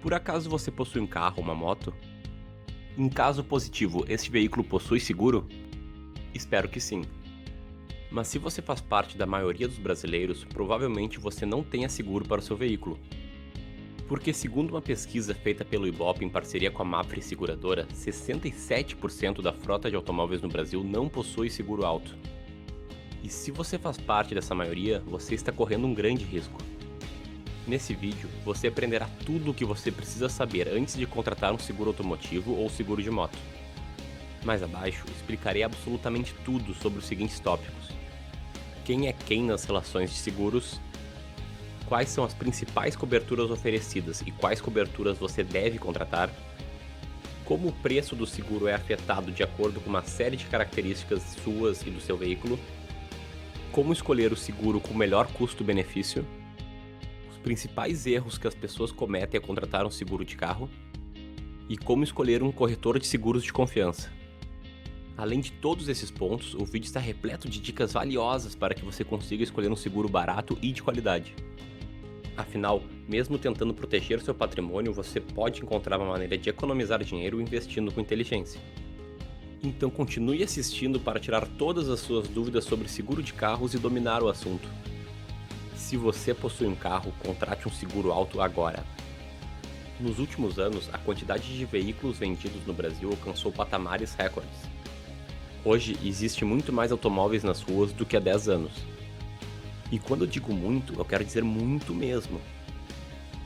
Por acaso você possui um carro ou uma moto? Em caso positivo, este veículo possui seguro? Espero que sim. Mas se você faz parte da maioria dos brasileiros, provavelmente você não tenha seguro para o seu veículo. Porque, segundo uma pesquisa feita pelo Ibope em parceria com a Mapfre Seguradora, 67% da frota de automóveis no Brasil não possui seguro alto. E se você faz parte dessa maioria, você está correndo um grande risco. Nesse vídeo, você aprenderá tudo o que você precisa saber antes de contratar um seguro automotivo ou seguro de moto. Mais abaixo, explicarei absolutamente tudo sobre os seguintes tópicos: quem é quem nas relações de seguros, quais são as principais coberturas oferecidas e quais coberturas você deve contratar, como o preço do seguro é afetado de acordo com uma série de características suas e do seu veículo, como escolher o seguro com o melhor custo-benefício, os principais erros que as pessoas cometem ao contratar um seguro de carro e como escolher um corretor de seguros de confiança. Além de todos esses pontos, o vídeo está repleto de dicas valiosas para que você consiga escolher um seguro barato e de qualidade. Afinal, mesmo tentando proteger seu patrimônio, você pode encontrar uma maneira de economizar dinheiro investindo com inteligência. Então continue assistindo para tirar todas as suas dúvidas sobre seguro de carros e dominar o assunto. Se você possui um carro, contrate um seguro alto agora. Nos últimos anos, a quantidade de veículos vendidos no Brasil alcançou patamares recordes. Hoje, existe muito mais automóveis nas ruas do que há 10 anos. E quando eu digo muito, eu quero dizer muito mesmo.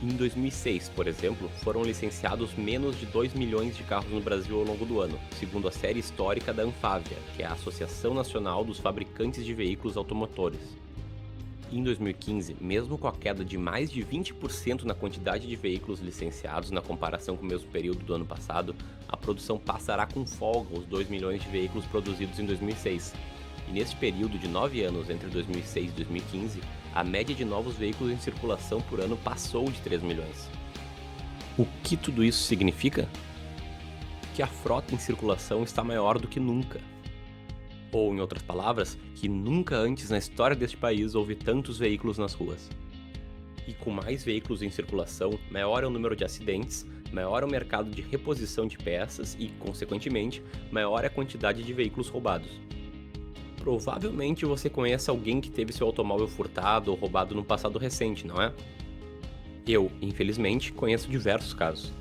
Em 2006, por exemplo, foram licenciados menos de 2 milhões de carros no Brasil ao longo do ano, segundo a série histórica da Anfávia, que é a Associação Nacional dos Fabricantes de Veículos Automotores. Em 2015, mesmo com a queda de mais de 20% na quantidade de veículos licenciados na comparação com o mesmo período do ano passado, a produção passará com folga os 2 milhões de veículos produzidos em 2006. E neste período de 9 anos, entre 2006 e 2015, a média de novos veículos em circulação por ano passou de 3 milhões. O que tudo isso significa? Que a frota em circulação está maior do que nunca. Ou, em outras palavras, que nunca antes na história deste país houve tantos veículos nas ruas. E com mais veículos em circulação, maior é o número de acidentes, maior é o mercado de reposição de peças e, consequentemente, maior é a quantidade de veículos roubados. Provavelmente você conhece alguém que teve seu automóvel furtado ou roubado no passado recente, não é? Eu, infelizmente, conheço diversos casos.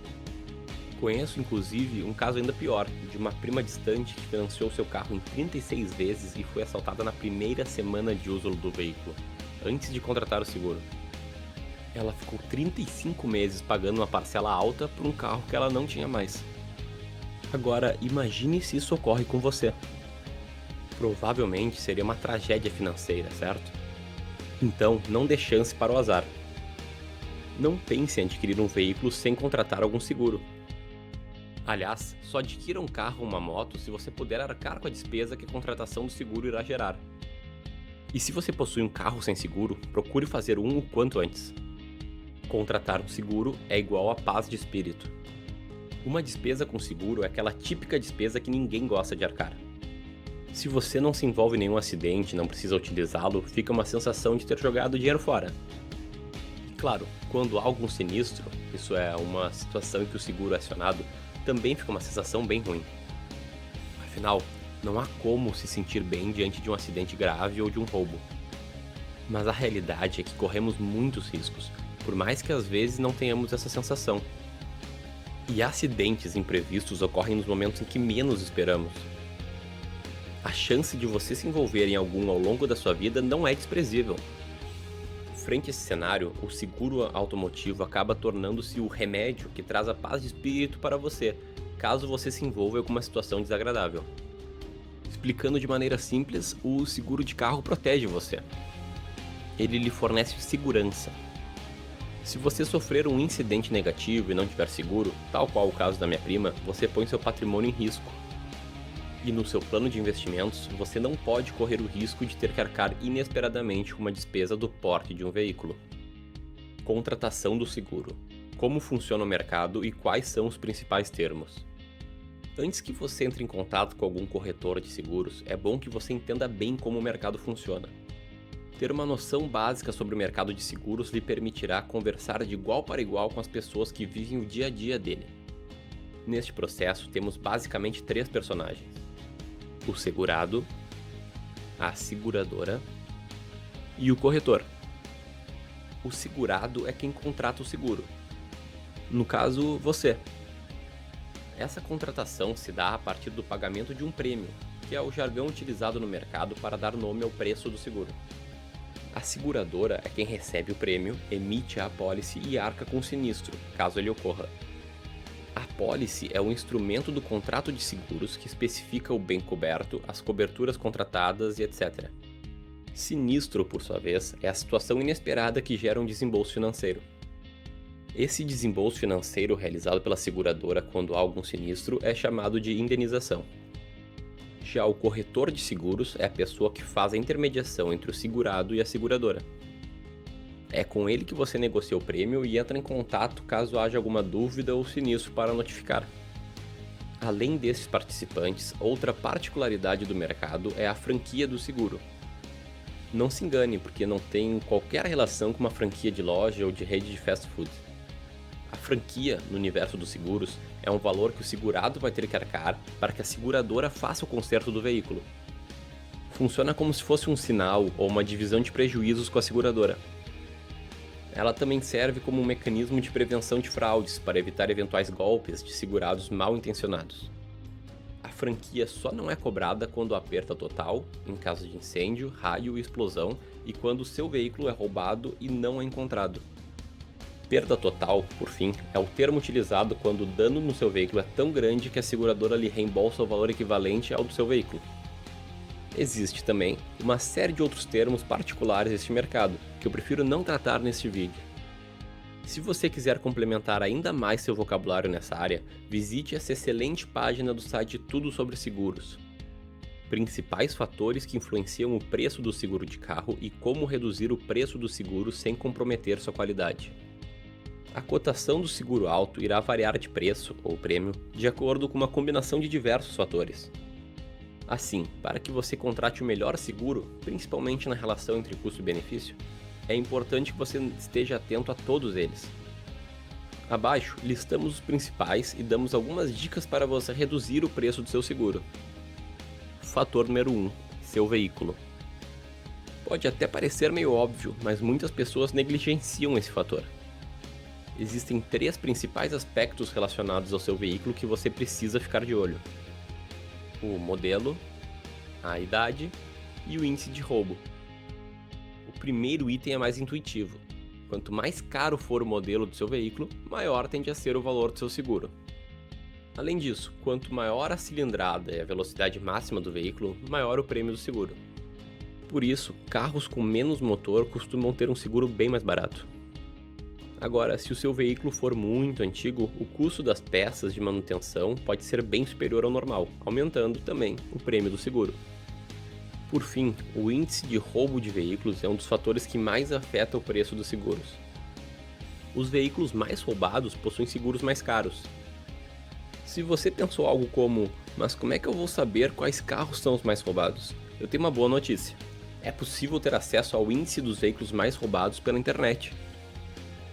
Conheço, inclusive, um caso ainda pior, de uma prima distante que financiou seu carro em 36 vezes e foi assaltada na primeira semana de uso do veículo, antes de contratar o seguro. Ela ficou 35 meses pagando uma parcela alta por um carro que ela não tinha mais. Agora, imagine se isso ocorre com você. Provavelmente seria uma tragédia financeira, certo? Então, não dê chance para o azar. Não pense em adquirir um veículo sem contratar algum seguro. Aliás, só adquira um carro ou uma moto se você puder arcar com a despesa que a contratação do seguro irá gerar. E se você possui um carro sem seguro, procure fazer um o quanto antes. Contratar um seguro é igual a paz de espírito. Uma despesa com seguro é aquela típica despesa que ninguém gosta de arcar. Se você não se envolve em nenhum acidente e não precisa utilizá-lo, fica uma sensação de ter jogado dinheiro fora. E claro, quando há algum sinistro, isso é uma situação em que o seguro é acionado, também fica uma sensação bem ruim. Afinal, não há como se sentir bem diante de um acidente grave ou de um roubo. Mas a realidade é que corremos muitos riscos, por mais que às vezes não tenhamos essa sensação. E acidentes imprevistos ocorrem nos momentos em que menos esperamos. A chance de você se envolver em algum ao longo da sua vida não é desprezível. Frente a esse cenário, o seguro automotivo acaba tornando-se o remédio que traz a paz de espírito para você, caso você se envolva em alguma situação desagradável. Explicando de maneira simples, o seguro de carro protege você. Ele lhe fornece segurança. Se você sofrer um incidente negativo e não tiver seguro, tal qual o caso da minha prima, você põe seu patrimônio em risco. E no seu plano de investimentos, você não pode correr o risco de ter que arcar inesperadamente com uma despesa do porte de um veículo. Contratação do seguro. Como funciona o mercado e quais são os principais termos. Antes que você entre em contato com algum corretor de seguros, é bom que você entenda bem como o mercado funciona. Ter uma noção básica sobre o mercado de seguros lhe permitirá conversar de igual para igual com as pessoas que vivem o dia a dia dele. Neste processo, temos basicamente 3 personagens: o segurado, a seguradora e o corretor. O segurado é quem contrata o seguro. No caso, você. Essa contratação se dá a partir do pagamento de um prêmio, que é o jargão utilizado no mercado para dar nome ao preço do seguro. A seguradora é quem recebe o prêmio, emite a apólice e arca com o sinistro, caso ele ocorra. A apólice é o instrumento do contrato de seguros que especifica o bem coberto, as coberturas contratadas e etc. Sinistro, por sua vez, é a situação inesperada que gera um desembolso financeiro. Esse desembolso financeiro realizado pela seguradora quando há algum sinistro é chamado de indenização. Já o corretor de seguros é a pessoa que faz a intermediação entre o segurado e a seguradora. É com ele que você negocia o prêmio e entra em contato caso haja alguma dúvida ou sinistro para notificar. Além desses participantes, outra particularidade do mercado é a franquia do seguro. Não se engane, porque não tem qualquer relação com uma franquia de loja ou de rede de fast food. A franquia, no universo dos seguros, é um valor que o segurado vai ter que arcar para que a seguradora faça o conserto do veículo. Funciona como se fosse um sinal ou uma divisão de prejuízos com a seguradora. Ela também serve como um mecanismo de prevenção de fraudes para evitar eventuais golpes de segurados mal intencionados. A franquia só não é cobrada quando há perda total, em caso de incêndio, raio e explosão, e quando o seu veículo é roubado e não é encontrado. Perda total, por fim, é o termo utilizado quando o dano no seu veículo é tão grande que a seguradora lhe reembolsa o valor equivalente ao do seu veículo. Existe também uma série de outros termos particulares deste mercado, que eu prefiro não tratar neste vídeo. Se você quiser complementar ainda mais seu vocabulário nessa área, visite essa excelente página do site Tudo Sobre Seguros. Principais fatores que influenciam o preço do seguro de carro e como reduzir o preço do seguro sem comprometer sua qualidade. A cotação do seguro alto irá variar de preço, ou prêmio, de acordo com uma combinação de diversos fatores. Assim, para que você contrate o melhor seguro, principalmente na relação entre custo e benefício, é importante que você esteja atento a todos eles. Abaixo, listamos os principais e damos algumas dicas para você reduzir o preço do seu seguro. Fator número 1. Seu veículo. Pode até parecer meio óbvio, mas muitas pessoas negligenciam esse fator. Existem 3 principais aspectos relacionados ao seu veículo que você precisa ficar de olho: o modelo, a idade e o índice de roubo. O primeiro item é mais intuitivo. Quanto mais caro for o modelo do seu veículo, maior tende a ser o valor do seu seguro. Além disso, quanto maior a cilindrada e a velocidade máxima do veículo, maior o prêmio do seguro. Por isso, carros com menos motor costumam ter um seguro bem mais barato. Agora, se o seu veículo for muito antigo, o custo das peças de manutenção pode ser bem superior ao normal, aumentando também o prêmio do seguro. Por fim, o índice de roubo de veículos é um dos fatores que mais afeta o preço dos seguros. Os veículos mais roubados possuem seguros mais caros. Se você pensou algo como, mas como é que eu vou saber quais carros são os mais roubados? Eu tenho uma boa notícia. É possível ter acesso ao índice dos veículos mais roubados pela internet.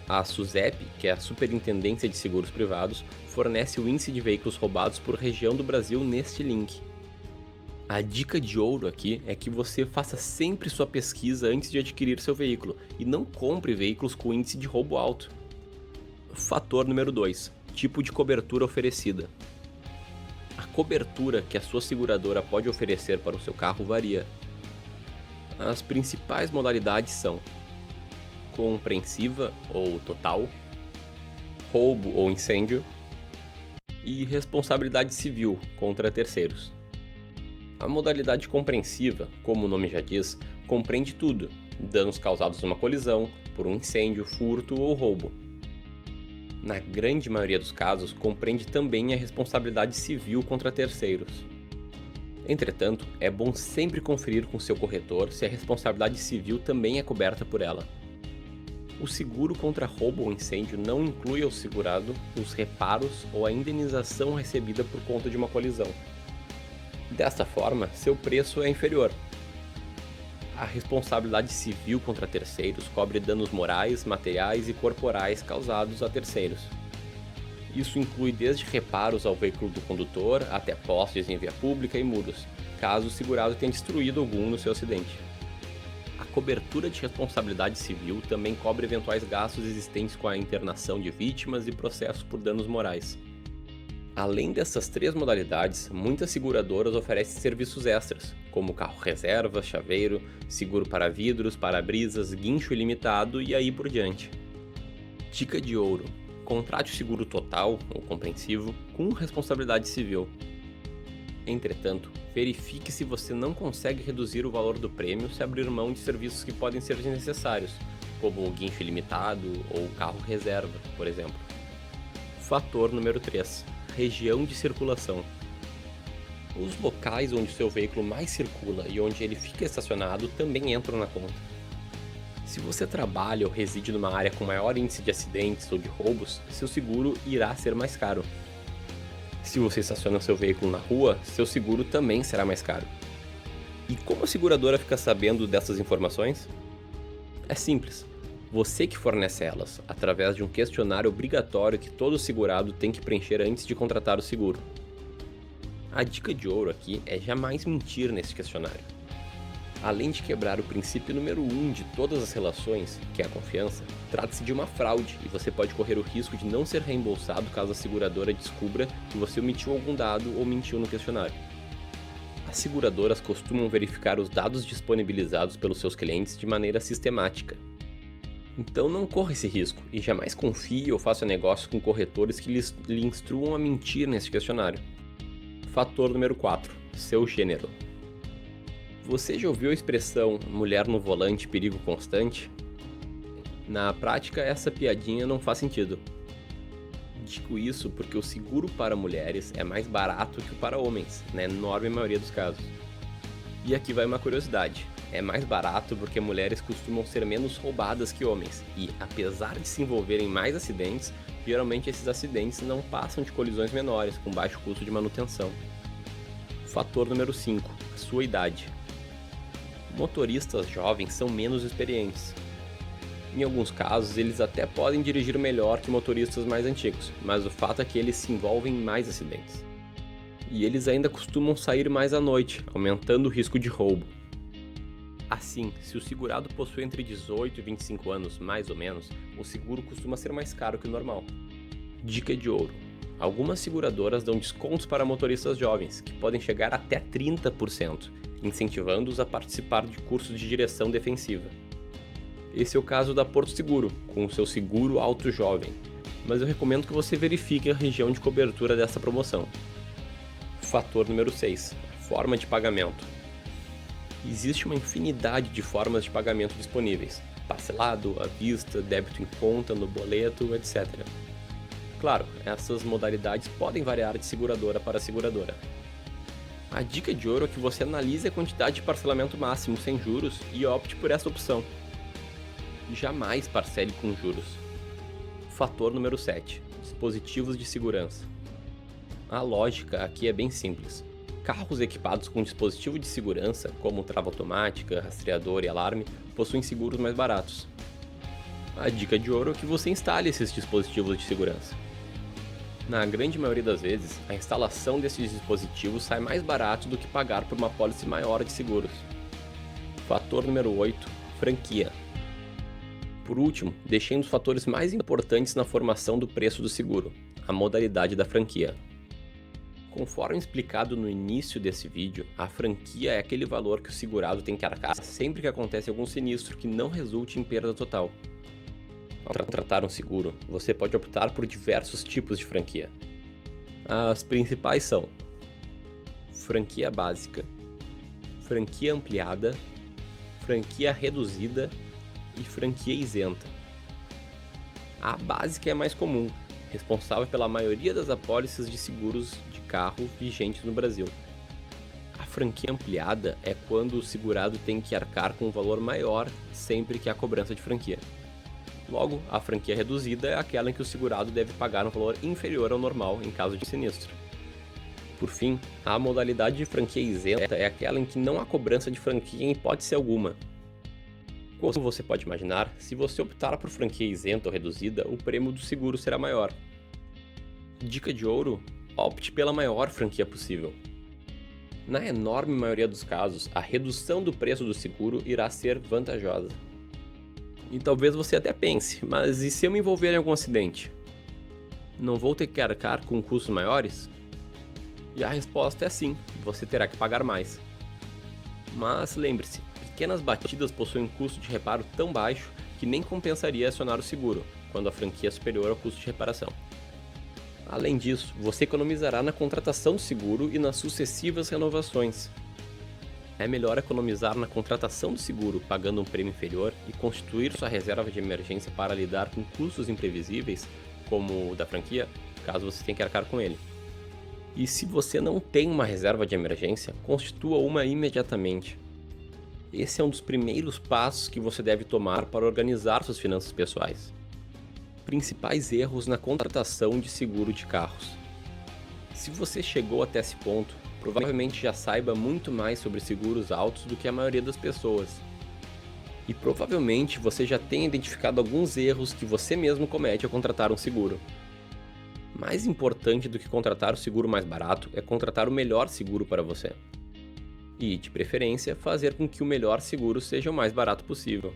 A SUSEP, que é a Superintendência de Seguros Privados, fornece o índice de veículos roubados por região do Brasil neste link. A dica de ouro aqui é que você faça sempre sua pesquisa antes de adquirir seu veículo e não compre veículos com índice de roubo alto. Fator número 2. Tipo de cobertura oferecida. A cobertura que a sua seguradora pode oferecer para o seu carro varia. As principais modalidades são compreensiva ou total, roubo ou incêndio e responsabilidade civil contra terceiros. A modalidade compreensiva, como o nome já diz, compreende tudo: danos causados numa colisão, por um incêndio, furto ou roubo. Na grande maioria dos casos, compreende também a responsabilidade civil contra terceiros. Entretanto, é bom sempre conferir com seu corretor se a responsabilidade civil também é coberta por ela. O seguro contra roubo ou incêndio não inclui ao segurado os reparos ou a indenização recebida por conta de uma colisão. Desta forma, seu preço é inferior. A responsabilidade civil contra terceiros cobre danos morais, materiais e corporais causados a terceiros. Isso inclui desde reparos ao veículo do condutor até postes em via pública e muros, caso o segurado tenha destruído algum no seu acidente. A cobertura de responsabilidade civil também cobre eventuais gastos existentes com a internação de vítimas e processos por danos morais. Além dessas 3 modalidades, muitas seguradoras oferecem serviços extras, como carro reserva, chaveiro, seguro para vidros, para-brisas, guincho ilimitado e aí por diante. Dica de ouro: contrate o seguro total ou compreensivo com responsabilidade civil. Entretanto, verifique se você não consegue reduzir o valor do prêmio se abrir mão de serviços que podem ser desnecessários, como o guincho ilimitado ou o carro reserva, por exemplo. Fator número 3: região de circulação. Os locais onde seu veículo mais circula e onde ele fica estacionado também entram na conta. Se você trabalha ou reside numa área com maior índice de acidentes ou de roubos, seu seguro irá ser mais caro. Se você estaciona seu veículo na rua, seu seguro também será mais caro. E como a seguradora fica sabendo dessas informações? É simples. Você que fornece elas, através de um questionário obrigatório que todo segurado tem que preencher antes de contratar o seguro. A dica de ouro aqui é jamais mentir nesse questionário. Além de quebrar o princípio número 1 de todas as relações, que é a confiança, trata-se de uma fraude e você pode correr o risco de não ser reembolsado caso a seguradora descubra que você omitiu algum dado ou mentiu no questionário. As seguradoras costumam verificar os dados disponibilizados pelos seus clientes de maneira sistemática. Então não corra esse risco e jamais confie ou faça negócios com corretores que lhe instruam a mentir nesse questionário. Fator número 4: seu gênero. Você já ouviu a expressão mulher no volante, perigo constante? Na prática, essa piadinha não faz sentido. Digo isso porque o seguro para mulheres é mais barato que o para homens, na enorme maioria dos casos. E aqui vai uma curiosidade: é mais barato porque mulheres costumam ser menos roubadas que homens, e apesar de se envolverem em mais acidentes, geralmente esses acidentes não passam de colisões menores, com baixo custo de manutenção. Fator número 5: sua idade. Motoristas jovens são menos experientes. Em alguns casos, eles até podem dirigir melhor que motoristas mais antigos, mas o fato é que eles se envolvem em mais acidentes. E eles ainda costumam sair mais à noite, aumentando o risco de roubo. Assim, se o segurado possui entre 18 e 25 anos, mais ou menos, o seguro costuma ser mais caro que o normal. Dica de ouro: algumas seguradoras dão descontos para motoristas jovens, que podem chegar até 30%, incentivando-os a participar de cursos de direção defensiva. Esse é o caso da Porto Seguro, com o seu seguro Auto Jovem, mas eu recomendo que você verifique a região de cobertura dessa promoção. Fator número 6: forma de pagamento. Existe uma infinidade de formas de pagamento disponíveis: parcelado, à vista, débito em conta, no boleto, etc. Claro, essas modalidades podem variar de seguradora para seguradora. A dica de ouro é que você analise a quantidade de parcelamento máximo sem juros e opte por essa opção. Jamais parcele com juros. Fator número 7: dispositivos de segurança. A lógica aqui é bem simples. Carros equipados com dispositivo de segurança, como trava automática, rastreador e alarme, possuem seguros mais baratos. A dica de ouro é que você instale esses dispositivos de segurança. Na grande maioria das vezes, a instalação desses dispositivos sai mais barato do que pagar por uma pólice maior de seguros. Fator número 8: franquia. Por último, deixei um dos fatores mais importantes na formação do preço do seguro: a modalidade da franquia. Conforme explicado no início desse vídeo, a franquia é aquele valor que o segurado tem que arcar sempre que acontece algum sinistro que não resulte em perda total. Ao contratar um seguro, você pode optar por diversos tipos de franquia. As principais são: franquia básica, franquia ampliada, franquia reduzida e franquia isenta. A básica é a mais comum, responsável pela maioria das apólices de seguros de carro vigentes no Brasil. A franquia ampliada é quando o segurado tem que arcar com um valor maior sempre que há cobrança de franquia. Logo, a franquia reduzida é aquela em que o segurado deve pagar um valor inferior ao normal em caso de sinistro. Por fim, a modalidade de franquia isenta é aquela em que não há cobrança de franquia em hipótese alguma. Como você pode imaginar, se você optar por franquia isenta ou reduzida, o prêmio do seguro será maior. Dica de ouro: opte pela maior franquia possível. Na enorme maioria dos casos, a redução do preço do seguro irá ser vantajosa. E talvez você até pense, mas e se eu me envolver em algum acidente? Não vou ter que arcar com custos maiores? E a resposta é sim, você terá que pagar mais. Mas lembre-se, pequenas batidas possuem um custo de reparo tão baixo que nem compensaria acionar o seguro, quando a franquia é superior ao custo de reparação. Além disso, você economizará na contratação do seguro e nas sucessivas renovações. É melhor economizar na contratação do seguro pagando um prêmio inferior e constituir sua reserva de emergência para lidar com custos imprevisíveis, como o da franquia, caso você tenha que arcar com ele. E se você não tem uma reserva de emergência, constitua uma imediatamente. Esse é um dos primeiros passos que você deve tomar para organizar suas finanças pessoais. Principais erros na contratação de seguro de carros. Se você chegou até esse ponto, provavelmente já saiba muito mais sobre seguros altos do que a maioria das pessoas. E provavelmente você já tenha identificado alguns erros que você mesmo comete ao contratar um seguro. Mais importante do que contratar o seguro mais barato é contratar o melhor seguro para você. E, de preferência, fazer com que o melhor seguro seja o mais barato possível.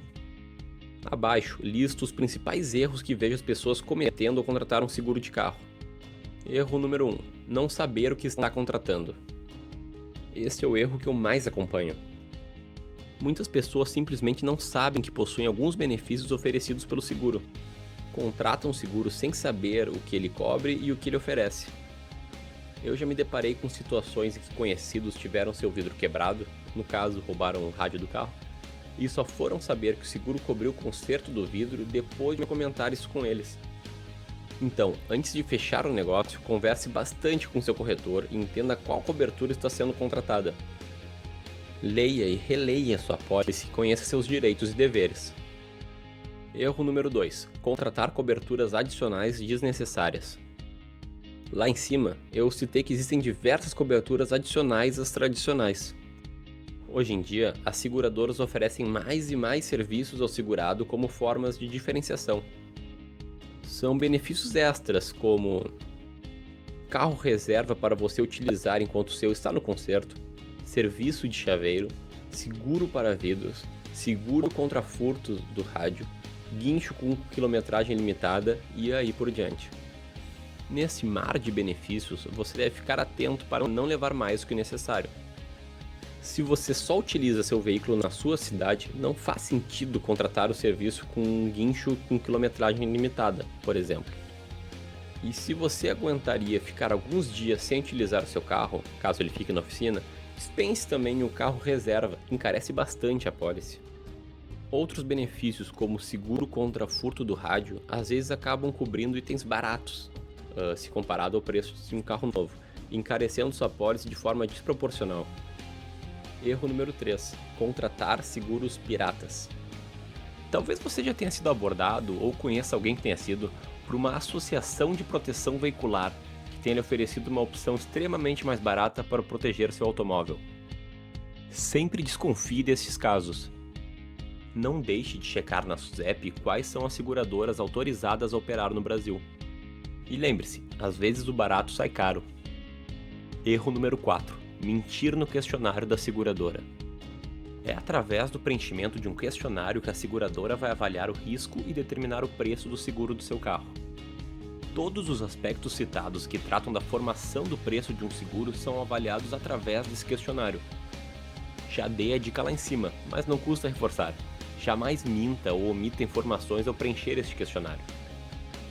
Abaixo, listo os principais erros que vejo as pessoas cometendo ao contratar um seguro de carro. Erro número 1. Não saber o que está contratando. Esse é o erro que eu mais acompanho. Muitas pessoas simplesmente não sabem que possuem alguns benefícios oferecidos pelo seguro. Contratam um seguro sem saber o que ele cobre e o que ele oferece. Eu já me deparei com situações em que conhecidos tiveram seu vidro quebrado, no caso roubaram o rádio do carro, e só foram saber que o seguro cobriu o conserto do vidro depois de comentar isso com eles. Então, antes de fechar o negócio, converse bastante com seu corretor e entenda qual cobertura está sendo contratada. Leia e releia sua apólice e conheça seus direitos e deveres. Erro número 2. Contratar coberturas adicionais desnecessárias. Lá em cima, eu citei que existem diversas coberturas adicionais às tradicionais. Hoje em dia, as seguradoras oferecem mais e mais serviços ao segurado como formas de diferenciação. São benefícios extras como carro reserva para você utilizar enquanto o seu está no conserto, serviço de chaveiro, seguro para vidros, seguro contra furtos do rádio, guincho com quilometragem limitada e aí por diante. Nesse mar de benefícios, você deve ficar atento para não levar mais do que necessário. Se você só utiliza seu veículo na sua cidade, não faz sentido contratar o serviço com um guincho com quilometragem limitada, por exemplo. E se você aguentaria ficar alguns dias sem utilizar seu carro, caso ele fique na oficina, dispense também o carro reserva, que encarece bastante a pólice. Outros benefícios, como seguro contra furto do rádio, às vezes acabam cobrindo itens baratos, se comparado ao preço de um carro novo, encarecendo sua pólice de forma desproporcional. Erro número 3. Contratar seguros piratas. Talvez você já tenha sido abordado ou conheça alguém que tenha sido por uma associação de proteção veicular que tenha lhe oferecido uma opção extremamente mais barata para proteger seu automóvel. Sempre desconfie desses casos. Não deixe de checar na SUSEP quais são as seguradoras autorizadas a operar no Brasil. E lembre-se, às vezes o barato sai caro. Erro número 4. Mentir no questionário da seguradora. É através do preenchimento de um questionário que a seguradora vai avaliar o risco e determinar o preço do seguro do seu carro. Todos os aspectos citados que tratam da formação do preço de um seguro são avaliados através desse questionário. Já dei a dica lá em cima, mas não custa reforçar. Jamais minta ou omita informações ao preencher este questionário.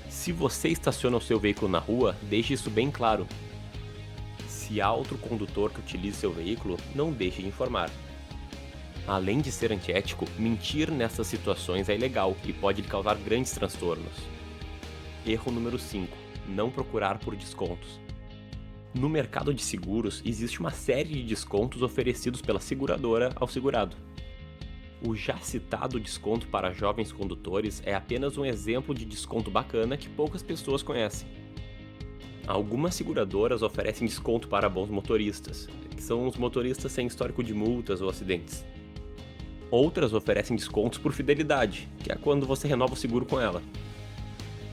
Se você estaciona o seu veículo na rua, deixe isso bem claro. Se há outro condutor que utilize seu veículo, não deixe de informar. Além de ser antiético, mentir nessas situações é ilegal e pode lhe causar grandes transtornos. Erro número 5. Não procurar por descontos. No mercado de seguros, existe uma série de descontos oferecidos pela seguradora ao segurado. O já citado desconto para jovens condutores é apenas um exemplo de desconto bacana que poucas pessoas conhecem. Algumas seguradoras oferecem desconto para bons motoristas, que são os motoristas sem histórico de multas ou acidentes. Outras oferecem descontos por fidelidade, que é quando você renova o seguro com ela.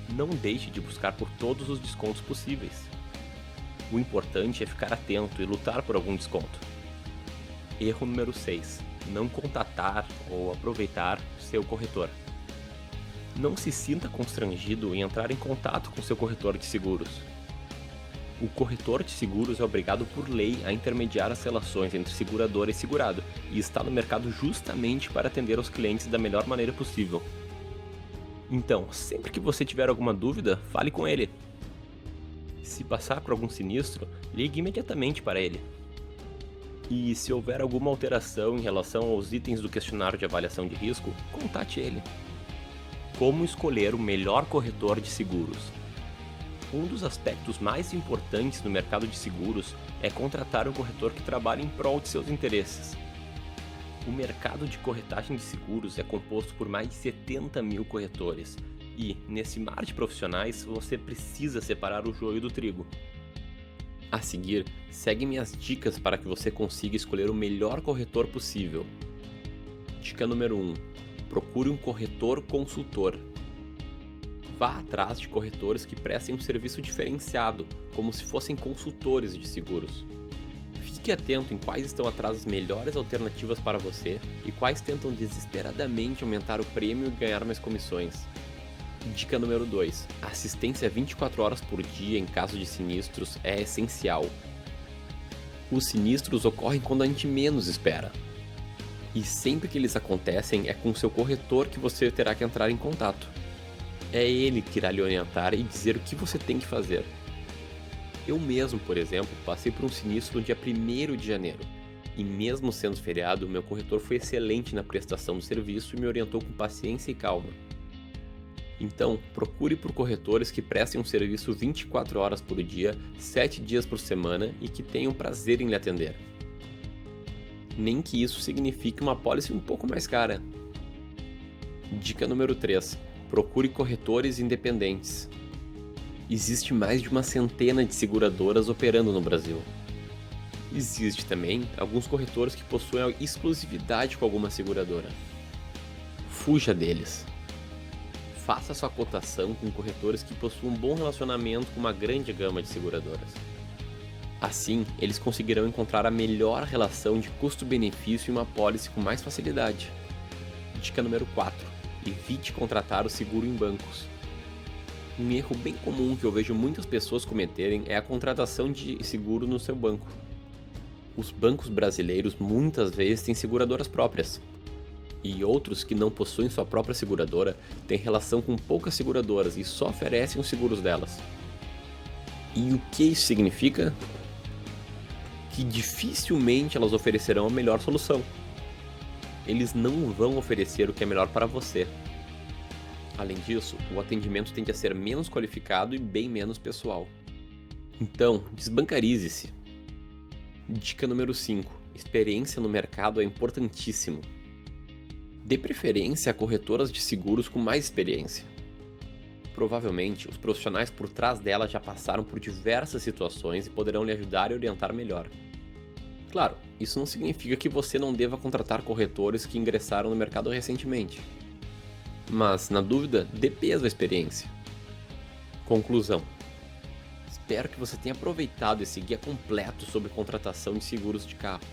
Não deixe de buscar por todos os descontos possíveis. O importante é ficar atento e lutar por algum desconto. Erro número 6. Não contatar ou aproveitar seu corretor. Não se sinta constrangido em entrar em contato com seu corretor de seguros. O corretor de seguros é obrigado por lei a intermediar as relações entre seguradora e segurado e está no mercado justamente para atender aos clientes da melhor maneira possível. Então, sempre que você tiver alguma dúvida, fale com ele. Se passar por algum sinistro, ligue imediatamente para ele. E se houver alguma alteração em relação aos itens do questionário de avaliação de risco, contate ele. Como escolher o melhor corretor de seguros? Um dos aspectos mais importantes no mercado de seguros é contratar um corretor que trabalhe em prol de seus interesses. O mercado de corretagem de seguros é composto por mais de 70 mil corretores e, nesse mar de profissionais, você precisa separar o joio do trigo. A seguir, segue minhas dicas para que você consiga escolher o melhor corretor possível. Dica número 1. Procure um corretor consultor. Vá atrás de corretores que prestem um serviço diferenciado, como se fossem consultores de seguros. Fique atento em quais estão atrás das melhores alternativas para você e quais tentam desesperadamente aumentar o prêmio e ganhar mais comissões. Dica número 2. Assistência 24 horas por dia em caso de sinistros é essencial. Os sinistros ocorrem quando a gente menos espera. E sempre que eles acontecem, é com seu corretor que você terá que entrar em contato. É ele que irá lhe orientar e dizer o que você tem que fazer. Eu mesmo, por exemplo, passei por um sinistro no dia 1º de janeiro. E mesmo sendo feriado, meu corretor foi excelente na prestação do serviço e me orientou com paciência e calma. Então, procure por corretores que prestem um serviço 24 horas por dia, 7 dias por semana e que tenham prazer em lhe atender. Nem que isso signifique uma apólice um pouco mais cara. Dica número 3. Procure corretores independentes. Existe mais de uma centena de seguradoras operando no Brasil. Existe também alguns corretores que possuem a exclusividade com alguma seguradora. Fuja deles. Faça sua cotação com corretores que possuam um bom relacionamento com uma grande gama de seguradoras. Assim, eles conseguirão encontrar a melhor relação de custo-benefício e uma apólice com mais facilidade. Dica número 4. Evite contratar o seguro em bancos. Um erro bem comum que eu vejo muitas pessoas cometerem é a contratação de seguro no seu banco. Os bancos brasileiros muitas vezes têm seguradoras próprias. E outros que não possuem sua própria seguradora têm relação com poucas seguradoras e só oferecem os seguros delas. E o que isso significa? Que dificilmente elas oferecerão a melhor solução. Eles não vão oferecer o que é melhor para você. Além disso, o atendimento tende a ser menos qualificado e bem menos pessoal. Então, desbancarize-se. Dica número 5. Experiência no mercado é importantíssimo. Dê preferência a corretoras de seguros com mais experiência. Provavelmente, os profissionais por trás dela já passaram por diversas situações e poderão lhe ajudar e orientar melhor. Claro, isso não significa que você não deva contratar corretores que ingressaram no mercado recentemente. Mas, na dúvida, dê peso à experiência. Conclusão. Espero que você tenha aproveitado esse guia completo sobre contratação de seguros de carro.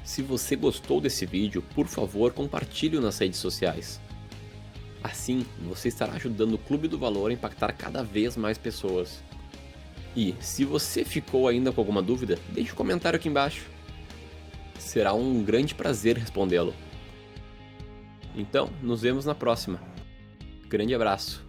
Se você gostou desse vídeo, por favor, compartilhe-o nas redes sociais. Assim, você estará ajudando o Clube do Valor a impactar cada vez mais pessoas. E, se você ficou ainda com alguma dúvida, deixe um comentário aqui embaixo. Será um grande prazer respondê-lo. Então, nos vemos na próxima. Grande abraço.